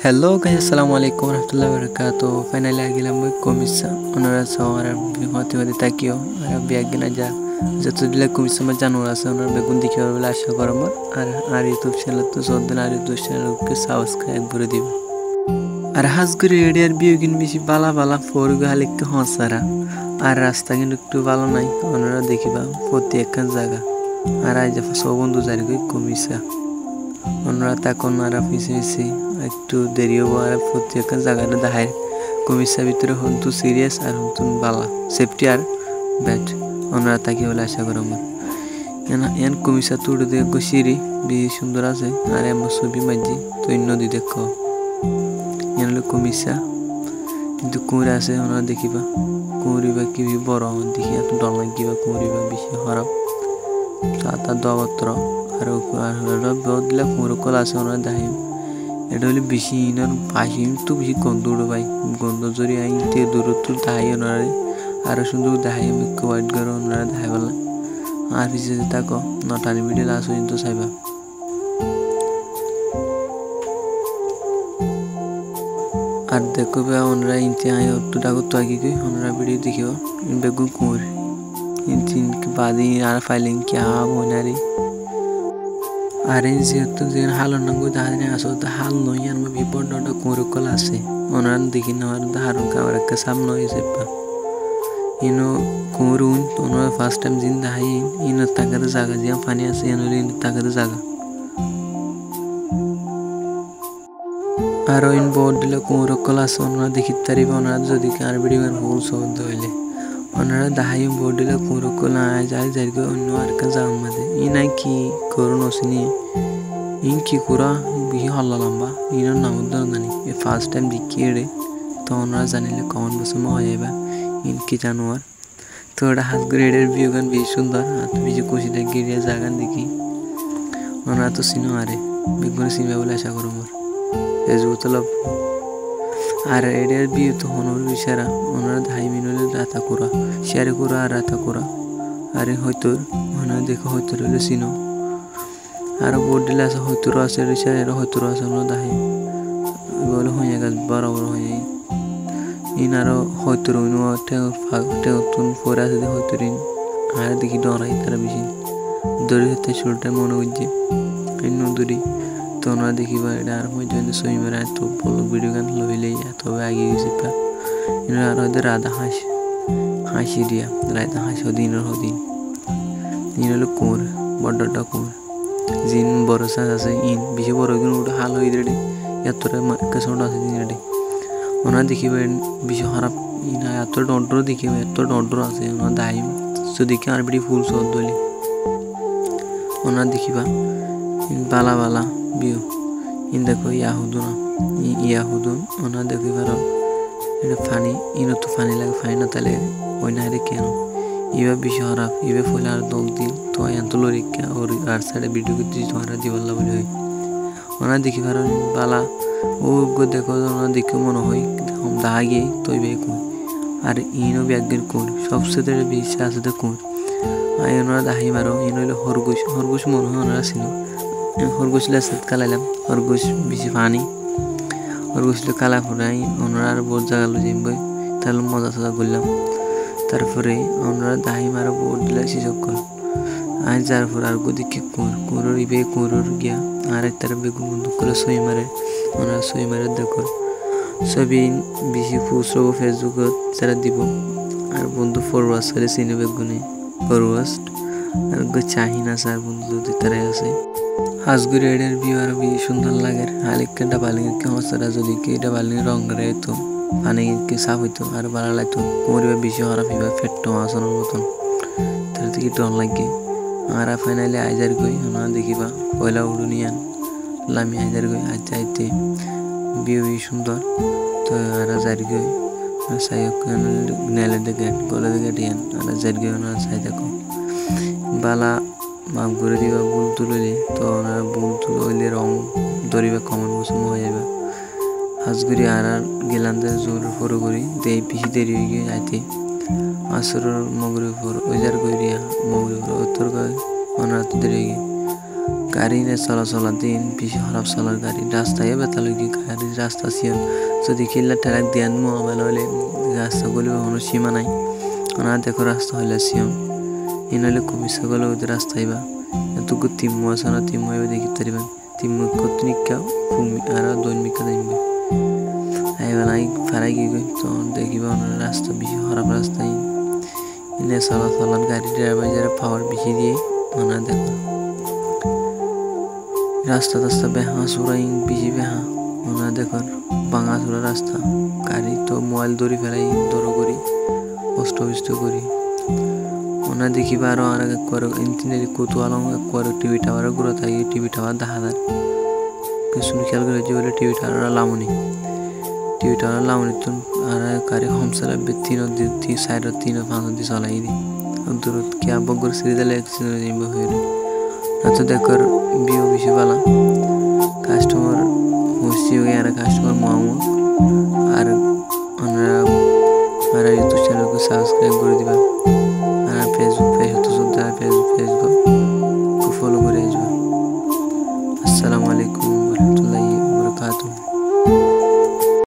Hello guys, assalamualaikum warahmatullahi wabarakatuh. Finally agila mo komisa onora sawara hoti takio ara biagina ja jatudila komisa ma janora sa onora begun dikhibar bole asha koramo ar YouTube channel to soddan ar YouTube channel ke subscribe করে দিবেন আর হাজগুড়ি এরিয়ার বিয়োগিন বেশি বালা বালা ফোরগো হালিক হসারা আর রাস্তা কিন্তু একটু ভালো নাই ওনারা দেখিবা প্রতি একখান জায়গা আর আজ সব বন্ধু জারি কই কমিসা ওনারা তখন আর পিছে একটু দেরি হবো আর প্রতি একখান জায়গাটা দেখায় কমিসা ভিতরে হন্তু সিরিয়াস আর হন্তু বালা সেফটি আর ব্যাট ওনারা তাকে বলে আশা করা আমার এন কমিসা তুড়ে দিয়ে সিঁড়ি বেশি সুন্দর আছে আর এমন ছবি মাঝি তো নদী দেখো এনলে কমিসা কিন্তু কুঁড়ে আছে ওনারা দেখিবা কুঁড়িবা কি বড় দেখি এত ডর লাগিবা কুঁড়িবা বেশি খারাপ সাত আট দবত্র আর বদলা কুঁড়ো কল আছে ওনারা দেখাই এটা হলে বেশি ইনার পাশে তো বেশি গন্ধ উড়ো ভাই গন্ধ জড়ি আইতে দূরত্ব দেখাই ওনারা আরো সুন্দর দেখাই আমি হোয়াইট করে ওনারা দেখাই বললাম আর পিছিয়ে থাকো নটানি ভিডিও লাস্ট পর্যন্ত চাইবা আর দেখো ওনারা ইনতে আয় একটু ডাকো তো আগে গই ওনারা ভিডিও দেখিও বেগু কুঁর ইনতিন বাদি আর ফাইলিং কি আব ওনারি আর এই যেহেতু যে হালর নাঙ্গো দাহানে আসো তা হাল নই আর মে বিপদটা কুঁর কল আছে ওনারা দেখি না আর দাহারুন কাবার কা সামনে হইছে পা ইনো কুঁরুন ওনারা ফার্স্ট টাইম জিন্দা হাই ইনো তাকার জায়গা যে পানি আছে এনলি তাকার জায়গা আর ইন বোর্ড দিলে কুঁড়ো কল আছে ওনারা দেখি তারিবা ওনারা যদি আর ভিডিও ভুল শব্দ হইলে ওনারা দাহাই বোর্ড দিলে কুঁড়ো কল আয় যায় যাইগে অন্য আর কা যাও মাঝে ই নাই কি করুন ওসিনি ইন কি করা বিহি হল্লা লম্বা ইনোর নাম জানি এ ফার্স্ট টাইম দেখি এড়ে তো ওনারা জানিলে কমেন্ট বক্সে হয়ে যাবে ইন কি জানোয়ার তো ওটা হাত করে এডের ভিউ গান বেশি সুন্দর আর তো বেশি খুশি দেখি এরিয়া জাগান দেখি ওনারা তো সিনো আরে বেগুনে সিনবে বলে আশা করো মোর ফেসবুক তো লাভ আর এডের বিয়ে তো হনোর বিষয়রা ওনারা ধাই মিনলে রাতা করা শেয়ার করা আর রাতা করা আরে হয়তো ওনারা দেখো হয়তো রইলে সিনো আর বোর্ড দিলে আছে হয়তো আছে শেয়ার এরা হয়তো আছে ওনারা দাহি বলে হয়ে গেছে বরাবর হয়ে ইন আরো হয়তো রইনো টেউতুন পরে আছে হয়তো রিন আর দেখি ডরাই তারা বেশি দড়ি হতে শুরুটা মনে হচ্ছে ইন দড়ি তো ওনারা দেখিবা এটা আর হয়ে যায় সই মেরা এত বড় ভিডিও গান লইলেই এত আগে গেছে পা ইন আর ওদের রাধা হাসি দিয়া রাধা হাসি দিনের হদিন ইন হলো কোর বড়টা কোর জিন বড় সাজ আছে ইন বেশি বড় গুণ ওটা হাল হয়ে রেডি এতটা কাছন্ড আছে দিন রেডি ওনারা দেখিবা বেশি খারাপ ইন এত ডর দেখিবা এত ডর আছে ওনারা দায়ী তো দেখি আর বেশি ফুল সদ দলি ওনারা দেখিবা বালা বালা বিউ ইন দেখো ইয়াহুদুন ওনা দেখি পারো এটা ফানি ইনো তো ফানি লাগে ফানি না তাহলে ওই না রে কেন ইবা বেশি খারাপ ইবে ফুল আর দল দিল তো এত লরিকা ওর আর সাইডে ভিডিও করতে তোমরা দিবাল্লা বলে হয় ওনা দেখি পারো বালা ও দেখো ওনা দেখে মনে হয় দাগে তোই বে কোন আর ইনো ব্যাগের কোন সবচেয়ে বেশি আছে তো কোন আই ওনারা দাহি মারো ইনো হলো খরগোশ মনে হয় ওনারা ছিল খরগোশ লাসাত কালাইলাম খরগোশ বেশি পানি খরগোশ কালা ফুরাই ওনারা আর বোট জাগালো জিমবই তাহলে মজা সজা করলাম তারপরে ওনারা দাহি মারা বোট দিলা শিশক কর আজ যার পর আর দিকে কুঁড়োর ইবে কুঁড়োর গিয়া আর এক তারা বেগুন বন্ধু করে সই মারে ওনারা সই মারে দেখো সবই বেশি পোস্ট হবো ফেসবুকত যারা দিব আর বন্ধু ফরওয়ার্ড করে চিনে বেগুনে ফরওয়ার্ড আর চাহিনা স্যার বন্ধু যদি তারাই আছে হাজগুড়ি এডের ভিউ আর বেশি সুন্দর লাগে হালিকা বালির কে হসারা যদি কি এটা বালির রং রে তো পানি কি সাফ হইতো আর ভালো লাগতো কোমরিবা বেশি খারাপ হইবা ফেটটো আসনের মতন তার থেকে ডর লাগে আর ফাইনালি আইজার গই ওনা দেখিবা পয়লা উড়ুনিয়ান লামি আইজার গই আজ যাইতে ভিউ সুন্দর তো আর যার গই সাইক নেলে দেখে গলে দেখে ডিয়ান আর যার গই ওনা সাই দেখো বালা মাপ করে দিবা বুল তুললে তো ওনারা বুল তুললে রং ধরিবা কমন মৌসুম হয়ে যাবে হাজগুড়ি আর গেলাম জোর ফরো করি দেই পিছি দেরি হয়ে গিয়ে যাইতে আসরের মগরে ফর ওই যার গইরিয়া মগরে ফর উত্তর গায় ওনারা তো দেরি হয়ে গিয়ে গাড়ি নে চলাচল দিন বেশি খারাপ চলার গাড়ি রাস্তায় বেতালগি গাড়ি রাস্তা সিয়ন যদি কিল্লা ঠেলাক দিয়ান মোবাইল হলে রাস্তা গলি কোনো সীমা নাই ওনা দেখো রাস্তা হইলে সিয়ন ইনলে খুবই সকল ওদের রাস্তায় বা এতটুকু তিম্মু আছে না তিম্মু এবার দেখি তারিবেন তিম্মু কতনিকা ভূমি আর দৈনিকা দেখবে আইবার আই ফারাই গিয়ে তো দেখিবা ওনার রাস্তা বেশি খারাপ রাস্তায় ইনে চলাচল গাড়ি ড্রাইভার যারা পাওয়ার বেশি দিয়ে ওনা দেখো রাস্তা রাস্তা বেহা সুরাই বেশি বেহা ওনা দেখো ভাঙা চুরা রাস্তা গাড়ি তো মোবাইল দৌড়ি ফেলাই দৌড় করি কষ্ট বিষ্ট করি ওনা দেখিবা আরো আর করে ইন্টারনেট কৌতূহল করে টিভি টাওয়ার ঘুরে থাকি টিভি টাওয়ার দেখা যায় কিছু খেয়াল করে যে বলে টিভি টাওয়ার লামনি টিভি টাওয়ার লামনি তো আর গাড়ি হোম চালাবে তিন সাইড তিন পাঁচ দিয়ে চলাই দি দূর কে বগর সিঁড়ি দিলে অ্যাক্সিডেন্ট যাইব হয়ে না তো দেখর বিও বেশি পালা কাস্টমার হচ্ছে আর কাস্টমার মামু আর ওনারা আর ইউটিউব চ্যানেলকে সাবস্ক্রাইব করে দিবা আর ফেসবুক পেজ তো শুনতে ফেসবুক ফলো করে আসবে। আসসালামু আলাইকুম।